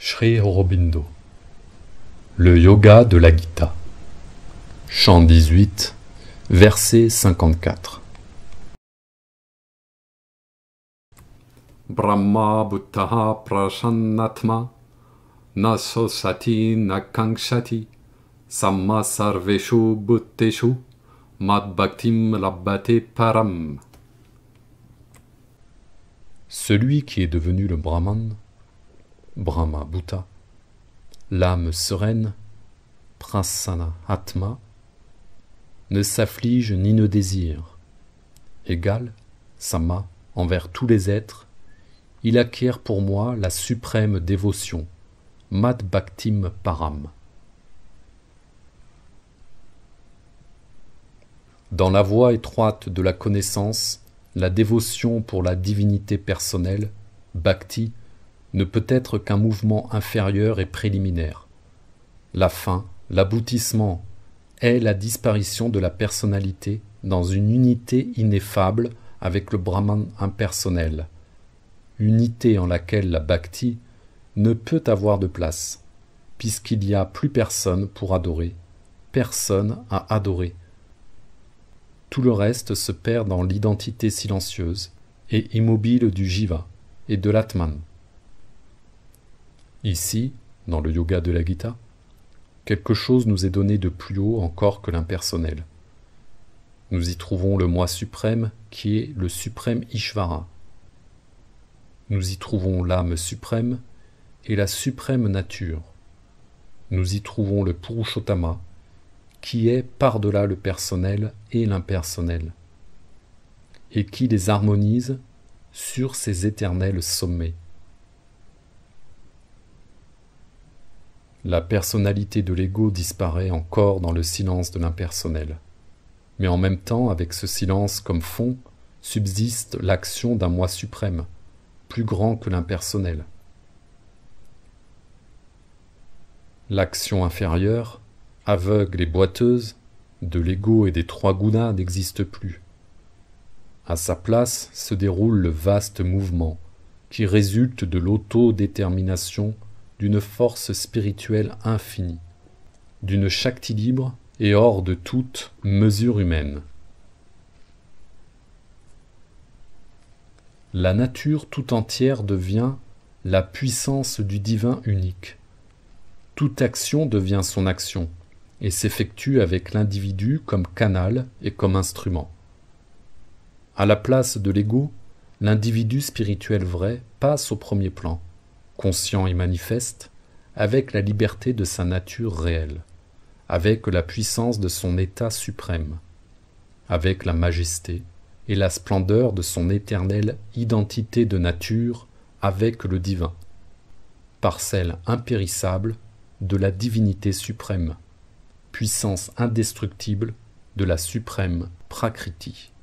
Sri Aurobindo. Le yoga de la Gita. Chant 18, verset 54. Brahma Buddha Prasannatma Na Sosati Na Kankshati Samma Sarveshu Bhutteshu Mad Bhaktim Labbate Param. Celui qui est devenu le Brahman, Brahma Bhuta, l'âme sereine, Prasanna Atma, ne s'afflige ni ne désire. Égal, Samma, envers tous les êtres, il acquiert pour moi la suprême dévotion, Mad Bhaktim Param. Dans la voie étroite de la connaissance, la dévotion pour la divinité personnelle, Bhakti, ne peut être qu'un mouvement inférieur et préliminaire. La fin, l'aboutissement, est la disparition de la personnalité dans une unité ineffable avec le Brahman impersonnel, unité en laquelle la Bhakti ne peut avoir de place, puisqu'il n'y a plus personne pour adorer, personne à adorer. Tout le reste se perd dans l'identité silencieuse et immobile du Jiva et de l'Atman. Ici, dans le yoga de la Gita, quelque chose nous est donné de plus haut encore que l'impersonnel. Nous y trouvons le moi suprême qui est le suprême Ishvara. Nous y trouvons l'âme suprême et la suprême nature. Nous y trouvons le Purushottama qui est par-delà le personnel et l'impersonnel et qui les harmonise sur ces éternels sommets. La personnalité de l'ego disparaît encore dans le silence de l'impersonnel. Mais en même temps, avec ce silence comme fond, subsiste l'action d'un moi suprême, plus grand que l'impersonnel. L'action inférieure, aveugle et boiteuse, de l'ego et des trois gunas n'existe plus. À sa place se déroule le vaste mouvement qui résulte de l'autodétermination d'une force spirituelle infinie, d'une Shakti libre et hors de toute mesure humaine. La nature tout entière devient la puissance du divin unique. Toute action devient son action et s'effectue avec l'individu comme canal et comme instrument. À la place de l'ego, l'individu spirituel vrai passe au premier plan, conscient et manifeste, avec la liberté de sa nature réelle, avec la puissance de son état suprême, avec la majesté et la splendeur de son éternelle identité de nature avec le divin, parcelle impérissable de la divinité suprême, puissance indestructible de la suprême Prakriti.